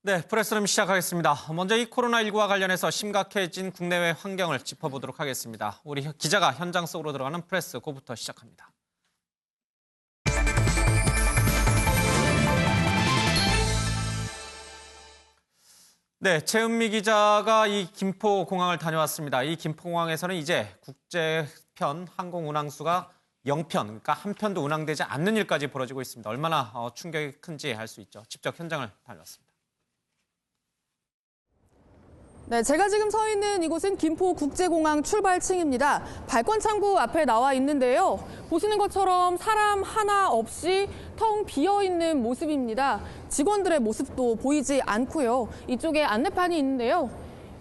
네, 프레스룸 시작하겠습니다. 먼저 이 코로나19와 관련해서 심각해진 국내외 환경을 짚어보도록 하겠습니다. 우리 기자가 현장 속으로 들어가는 프레스 고부터 시작합니다. 네, 최은미 기자가 이 김포공항을 다녀왔습니다. 이 김포공항에서는 이제 국제편 항공 운항수가 0편, 그러니까 한 편도 운항되지 않는 일까지 벌어지고 있습니다. 얼마나 충격이 큰지 알 수 있죠. 직접 현장을 다녀왔습니다. 네, 제가 지금 서 있는 이곳은 김포국제공항 출발층입니다. 발권 창구 앞에 나와 있는데요. 보시는 것처럼 사람 하나 없이 텅 비어 있는 모습입니다. 직원들의 모습도 보이지 않고요. 이쪽에 안내판이 있는데요.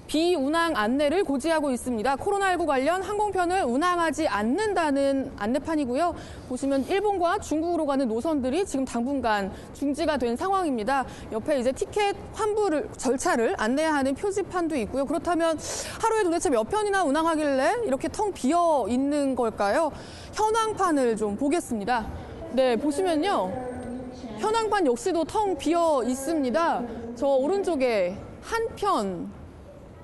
비운항 안내를 고지하고 있습니다. 코로나19 관련 항공편을 운항하지 않는다는 안내판이고요. 보시면 일본과 중국으로 가는 노선들이 지금 당분간 중지가 된 상황입니다. 옆에 이제 티켓 환불 절차를 안내하는 표지판도 있고요. 그렇다면 하루에 도대체 몇 편이나 운항하길래 이렇게 텅 비어 있는 걸까요? 현황판을 좀 보겠습니다. 네, 보시면요. 현황판 역시도 텅 비어 있습니다. 저 오른쪽에 한 편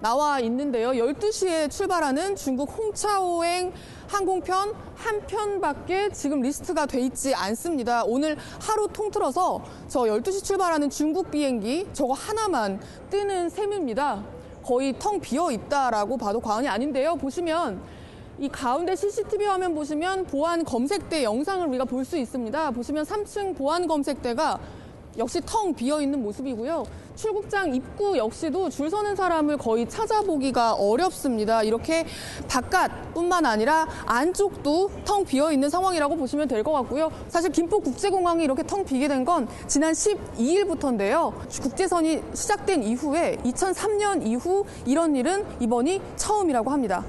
나와 있는데요. 12시에 출발하는 중국 홍차오행 항공편 한 편밖에 지금 리스트가 돼 있지 않습니다. 오늘 하루 통틀어서 저 12시 출발하는 중국 비행기 저거 하나만 뜨는 셈입니다. 거의 텅 비어 있다라고 봐도 과언이 아닌데요. 보시면 이 가운데 CCTV 화면 보시면 보안 검색대 영상을 우리가 볼 수 있습니다. 보시면 3층 보안 검색대가 역시 텅 비어 있는 모습이고요. 출국장 입구 역시도 줄 서는 사람을 거의 찾아보기가 어렵습니다. 이렇게 바깥뿐만 아니라 안쪽도 텅 비어 있는 상황이라고 보시면 될 것 같고요. 사실 김포국제공항이 이렇게 텅 비게 된 건 지난 12일부터인데요. 국제선이 시작된 이후에 2003년 이후 이런 일은 이번이 처음이라고 합니다.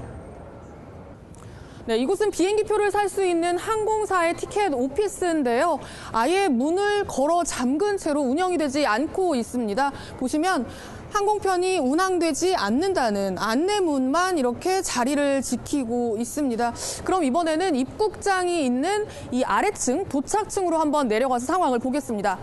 네, 이곳은 비행기표를 살 수 있는 항공사의 티켓 오피스인데요. 아예 문을 걸어 잠근 채로 운영이 되지 않고 있습니다. 보시면 항공편이 운항되지 않는다는 안내문만 이렇게 자리를 지키고 있습니다. 그럼 이번에는 입국장이 있는 이 아래층, 도착층으로 한번 내려가서 상황을 보겠습니다.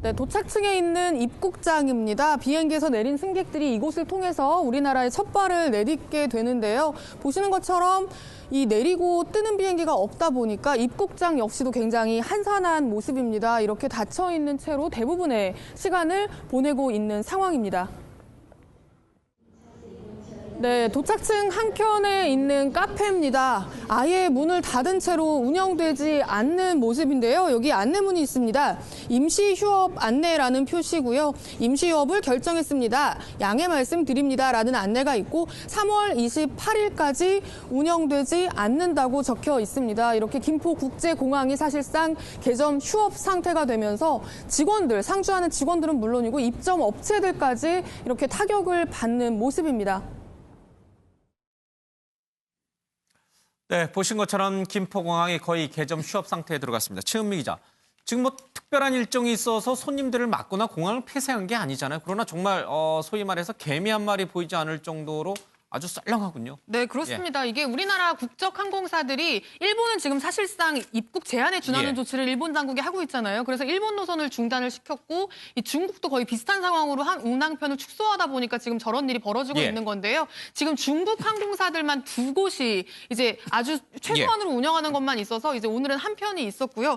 네, 도착층에 있는 입국장입니다. 비행기에서 내린 승객들이 이곳을 통해서 우리나라에 첫 발을 내딛게 되는데요. 보시는 것처럼 이 내리고 뜨는 비행기가 없다 보니까 입국장 역시도 굉장히 한산한 모습입니다. 이렇게 닫혀 있는 채로 대부분의 시간을 보내고 있는 상황입니다. 네, 도착층 한켠에 있는 카페입니다. 아예 문을 닫은 채로 운영되지 않는 모습인데요. 여기 안내문이 있습니다. 임시 휴업 안내라는 표시고요. 임시 휴업을 결정했습니다. 양해 말씀드립니다. 라는 안내가 있고 3월 28일까지 운영되지 않는다고 적혀 있습니다. 이렇게 김포국제공항이 사실상 개점 휴업 상태가 되면서 직원들, 상주하는 직원들은 물론이고 입점 업체들까지 이렇게 타격을 받는 모습입니다. 네, 보신 것처럼 김포공항이 거의 개점 휴업 상태에 들어갔습니다. 최은미 기자, 지금 뭐 특별한 일정이 있어서 손님들을 막거나 공항을 폐쇄한 게 아니잖아요. 그러나 정말 소위 말해서 개미 한 마리 보이지 않을 정도로 아주 썰렁하군요. 네, 그렇습니다. 이게 우리나라 국적 항공사들이 일본은 지금 사실상 입국 제한에 준하는 조치를 일본 당국이 하고 있잖아요. 그래서 일본 노선을 중단을 시켰고 이 중국도 거의 비슷한 상황으로 한 운항편을 축소하다 보니까 지금 저런 일이 벌어지고 있는 건데요. 지금 중국 항공사들만 두 곳이 이제 아주 최소한으로 운영하는 것만 있어서 이제 오늘은 한 편이 있었고요.